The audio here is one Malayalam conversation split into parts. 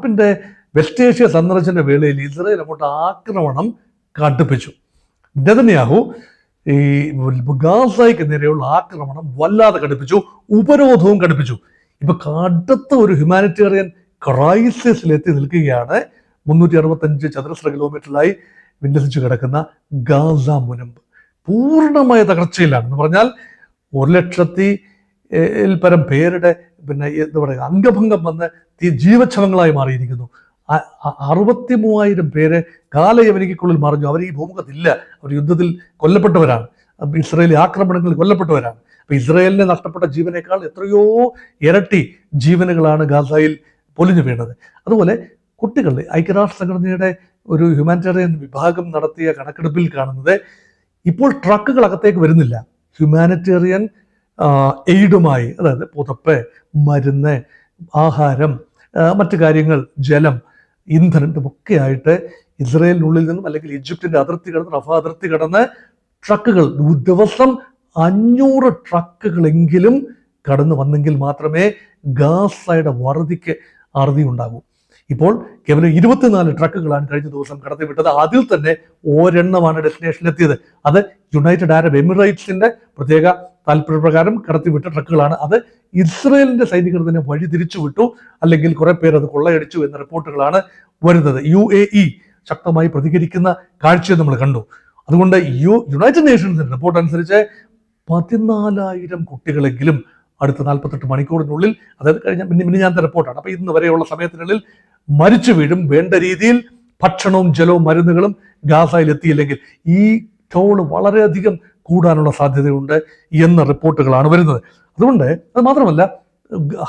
ട്രംപിന്റെ വെസ്റ്റ് ഏഷ്യ സന്ദർശന വേളയിൽ ഇസ്രായേൽ അങ്ങോട്ട് ആക്രമണം കടുപ്പിച്ചു. നെതന്യാഹു ഈ ഗാസയ്ക്ക് നേരെയുള്ള ആക്രമണം വല്ലാതെ കടുപ്പിച്ചു, ഉപരോധവും കടുപ്പിച്ചു. ഇപ്പൊ കടുത്ത ഒരു ഹ്യൂമാനിറ്റേറിയൻ ക്രൈസിസിൽ എത്തി നിൽക്കുകയാണ് 365 ചതുരശ്ര കിലോമീറ്ററിലായി വിന്യസിച്ചു കിടക്കുന്ന ഗാസ മുനമ്പ്. പൂർണ്ണമായ തകർച്ചയിലാണ് എന്ന് പറഞ്ഞാൽ 1,00,000 പരം പേരുടെ എന്താ പറയുക അംഗഭംഗം വന്ന് ജീവച്ഛവങ്ങളായി മാറിയിരിക്കുന്നു. 63,000 പേര് കാലയവനിക്കുള്ളിൽ മറിഞ്ഞു. അവർ ഈ ഭൂമുഖത്തില്ല, അവർ യുദ്ധത്തിൽ കൊല്ലപ്പെട്ടവരാണ്, ഇസ്രായേലി ആക്രമണങ്ങളിൽ കൊല്ലപ്പെട്ടവരാണ്. അപ്പൊ ഇസ്രായേലിന് നഷ്ടപ്പെട്ട ജീവനേക്കാൾ എത്രയോ ഇരട്ടി ജീവനുകളാണ് ഗാസയിൽ പൊലിഞ്ഞു വീണത്. അതുപോലെ കുട്ടികളുടെ ഐക്യരാഷ്ട്ര സംഘടനയുടെ ഒരു ഹ്യൂമാനിറ്റേറിയൻ വിഭാഗം നടത്തിയ കണക്കെടുപ്പിൽ കാണുന്നത് ഇപ്പോൾ ട്രക്കുകൾ അകത്തേക്ക് വരുന്നില്ല. ഹ്യൂമാനിറ്റേറിയൻ എയ്ഡുമായി, അതായത് പുതപ്പ്, മരുന്ന്, ആഹാരം, മറ്റു കാര്യങ്ങൾ, ജലം, ഇന്ധനം, ഇതൊക്കെ ആയിട്ട് ഇസ്രായേലിനുള്ളിൽ നിന്നും അല്ലെങ്കിൽ ഈജിപ്തിന്റെ അതിർത്തി കടന്ന്, റഫ അതിർത്തി കടന്ന് ട്രക്കുകൾ ദിവസം 500 ട്രക്കുകളെങ്കിലും കടന്നു വന്നെങ്കിൽ മാത്രമേ ഗാസയുടെ വറുതിക്ക് അറുതി ഉണ്ടാകൂ. ഇപ്പോൾ കേവലം 24 ട്രക്കുകളാണ് കഴിഞ്ഞ ദിവസം കടത്തിവിട്ടത്. അതിൽ തന്നെ ഒരെണ്ണമാണ് ഡെസ്റ്റിനേഷനിലെത്തിയത്. അത് യുണൈറ്റഡ് അറബ് എമിറേറ്റ്സിന്റെ പ്രത്യേക താല്പര്യപ്രകാരം കടത്തിവിട്ട ട്രക്കുകളാണ്. അത് ഇസ്രായേലിന്റെ സൈനികർ തന്നെ വഴി തിരിച്ചു വിട്ടു, അല്ലെങ്കിൽ കുറെ പേർ അത് കൊള്ളയടിച്ചു എന്ന റിപ്പോർട്ടുകളാണ് വരുന്നത്. UAE ശക്തമായി പ്രതികരിക്കുന്ന കാഴ്ച നമ്മൾ കണ്ടു. അതുകൊണ്ട് യുണൈറ്റഡ് നേഷൻസിന്റെ റിപ്പോർട്ട് അനുസരിച്ച് 14,000 കുട്ടികളെങ്കിലും അടുത്ത 48 മണിക്കൂറിനുള്ളിൽ, അതായത് കഴിഞ്ഞ മിനിഞ്ഞാന്നത്തെ റിപ്പോർട്ടാണ്, അപ്പൊ ഇന്ന് വരെയുള്ള സമയത്തിനുള്ളിൽ മരിച്ചു വീഴും. വേണ്ട രീതിയിൽ ഭക്ഷണവും ജലവും മരുന്നുകളും ഗാസയിൽ എത്തിയില്ലെങ്കിൽ ഈ ടോള് വളരെയധികം കൂടാനുള്ള സാധ്യതയുണ്ട് എന്ന റിപ്പോർട്ടുകളാണ് വരുന്നത്. അതുകൊണ്ട് അത് മാത്രമല്ല,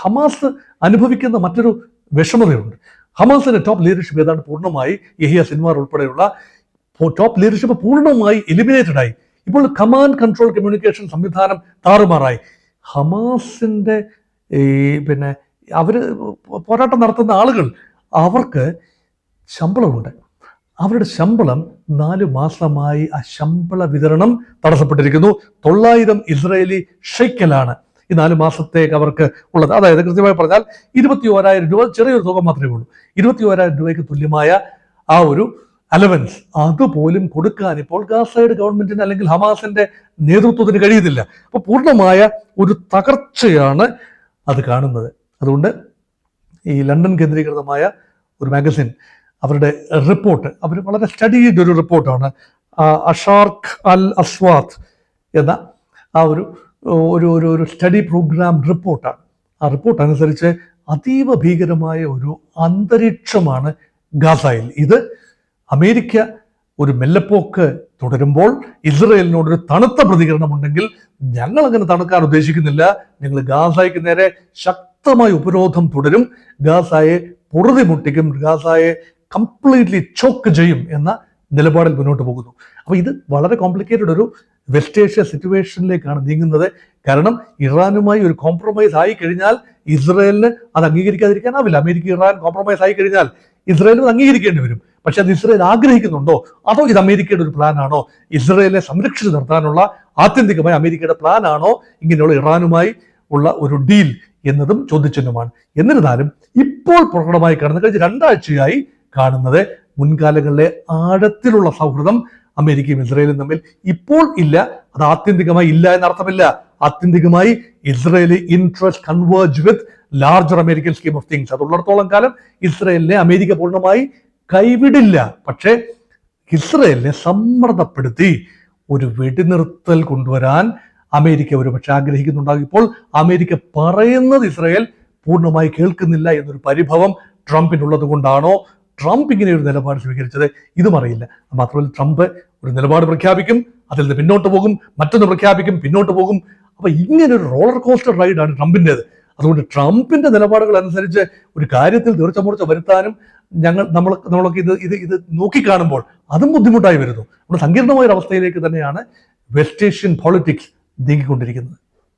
ഹമാസ് അനുഭവിക്കുന്ന മറ്റൊരു വിഷമതയുണ്ട്. ഹമാസിന്റെ ടോപ്പ് ലീഡർഷിപ്പ് ഏതാണ്ട് പൂർണ്ണമായി, യഹിയ സിൻവാർ ഉൾപ്പെടെയുള്ള ടോപ്പ് ലീഡർഷിപ്പ് പൂർണ്ണമായി എലിമിനേറ്റഡ് ആയി. ഇപ്പോൾ കമാൻഡ് കൺട്രോൾ കമ്മ്യൂണിക്കേഷൻ സംവിധാനം താറുമാറായി. ഹമാസിന്റെ അവര് പോരാട്ടം നടത്തുന്ന ആളുകൾ, അവർക്ക് ശമ്പളമുണ്ട്. അവരുടെ ശമ്പളം 4 മാസമായി ആ ശമ്പള വിതരണം തടസ്സപ്പെട്ടിരിക്കുന്നു. 900 ഇസ്രായേലി ഷെക്കലാണ് ഈ 4 മാസത്തേക്ക് അവർക്ക് ഉള്ളത്. അതായത് കൃത്യമായി പറഞ്ഞാൽ 21,000 രൂപ, ചെറിയൊരു തുക മാത്രമേ ഉള്ളൂ. 21,000 രൂപയ്ക്ക് തുല്യമായ ആ ഒരു അലവൻസ് അതുപോലും കൊടുക്കാൻ ഇപ്പോൾ ഗാസയുടെ ഗവൺമെന്റിന് അല്ലെങ്കിൽ ഹമാസിന്റെ നേതൃത്വത്തിന് കഴിയുന്നില്ല. അപ്പൊ പൂർണ്ണമായ ഒരു തകർച്ചയാണ് അത് കാണുന്നത്. അതുകൊണ്ട് ഈ ലണ്ടൻ കേന്ദ്രീകൃതമായ ഒരു മാഗസിൻ അവരുടെ റിപ്പോർട്ട്, അവർ വളരെ സ്റ്റഡി ചെയ്ത ഒരു റിപ്പോർട്ടാണ്, അഷാർക്ക് അൽ അസ്വാത്ത് എന്ന ആ ഒരു സ്റ്റഡി പ്രോഗ്രാം റിപ്പോർട്ടാണ്. ആ റിപ്പോർട്ട് അനുസരിച്ച് അതീവ ഭീകരമായ ഒരു അന്തരീക്ഷമാണ് ഗാസയിൽ. ഇത് അമേരിക്ക ഒരു മെല്ലപ്പോക്ക് തുടരുമ്പോൾ ഇസ്രായേലിനോടൊരു തണുത്ത പ്രതികരണം ഉണ്ടെങ്കിൽ ഞങ്ങൾ അങ്ങനെ തണുക്കാൻ ഉദ്ദേശിക്കുന്നില്ല, ഞങ്ങൾ ഗാസയ്ക്ക് നേരെ ശക്തമായ ഉപരോധം തുടരും, ഗാസയെ പൊറുതിമുട്ടിക്കും, ഗാസയെ കംപ്ലീറ്റ്ലി ചോക്ക് ചെയ്യും എന്ന നിലപാടിൽ മുന്നോട്ട് പോകുന്നു. അപ്പൊ ഇത് വളരെ കോംപ്ലിക്കേറ്റഡ് ഒരു വെസ്റ്റ് ഏഷ്യ സിറ്റുവേഷനിലേക്കാണ് നീങ്ങുന്നത്. കാരണം ഇറാനുമായി ഒരു കോംപ്രമൈസ് ആയി കഴിഞ്ഞാൽ ഇസ്രായേലിന് അത് അംഗീകരിക്കാതിരിക്കാനാവില്ല. അമേരിക്ക ഇറാൻ കോംപ്രമൈസ് ആയി കഴിഞ്ഞാൽ ഇസ്രായേലിന് അംഗീകരിക്കേണ്ടി വരും. പക്ഷെ അത് ഇസ്രായേൽ ആഗ്രഹിക്കുന്നുണ്ടോ, അതോ ഇത് അമേരിക്കയുടെ ഒരു പ്ലാൻ ആണോ, ഇസ്രായേലിനെ സംരക്ഷിച്ചു നിർത്താനുള്ള ആത്യന്തികമായി അമേരിക്കയുടെ പ്ലാൻ ആണോ ഇങ്ങനെയുള്ള ഇറാനുമായി ഉള്ള ഒരു ഡീൽ എന്നതും ചോദ്യചിഹ്നമാണ്. എന്നിരുന്നാലും ഇപ്പോൾ പ്രകടമായി കാണുന്ന കഴിഞ്ഞ 2 ആഴ്ചയായി കാണുന്നത് മുൻകാലങ്ങളിലെ ആഴത്തിലുള്ള സൗഹൃദം അമേരിക്കയും ഇസ്രായേലും തമ്മിൽ ഇപ്പോൾ ഇല്ല. അത് ആത്യന്തികമായി ഇല്ല എന്നർത്ഥമില്ല. ആത്യന്തികമായി Israeli interest converge with larger American scheme of things. അതുള്ളിടത്തോളം കാലം ഇസ്രായേലിനെ അമേരിക്ക പൂർണ്ണമായി കൈവിടില്ല. പക്ഷേ ഇസ്രായേലിനെ സമ്മർദ്ദപ്പെടുത്തി ഒരു വെടിനിർത്തൽ കൊണ്ടുവരാൻ അമേരിക്ക ഒരുപക്ഷെ ആഗ്രഹിക്കുന്നുണ്ടാകും. ഇപ്പോൾ അമേരിക്ക പറയുന്നത് ഇസ്രായേൽ പൂർണ്ണമായി കേൾക്കുന്നില്ല എന്നൊരു പരിഭവം ട്രംപിനുള്ളത് കൊണ്ടാണോ ട്രംപ് ഇങ്ങനെ ഒരു നിലപാട് സ്വീകരിച്ചത്, ഇതും അറിയില്ല. മാത്രമല്ല ട്രംപ് ഒരു നിലപാട് പ്രഖ്യാപിക്കും, അതിൽ നിന്ന് പിന്നോട്ട് പോകും, മറ്റൊന്ന് പ്രഖ്യാപിക്കും, പിന്നോട്ട് പോകും. അപ്പൊ ഇങ്ങനെ ഒരു റോളർ കോസ്റ്റർ റൈഡാണ് ട്രംപിൻ്റെത്. അതുകൊണ്ട് ട്രംപിന്റെ നിലപാടുകൾ അനുസരിച്ച് ഒരു കാര്യത്തിൽ തീർച്ചമൂർച്ച വരുത്താനും നമ്മളൊക്കെ ഇത് നോക്കിക്കാണുമ്പോൾ അതും ബുദ്ധിമുട്ടായി വരുന്നു. നമ്മുടെ സങ്കീർണമായ ഒരു അവസ്ഥയിലേക്ക് തന്നെയാണ് വെസ്റ്റ് ഏഷ്യൻ പോളിറ്റിക്സ് നീങ്ങിക്കൊണ്ടിരിക്കുന്നത്.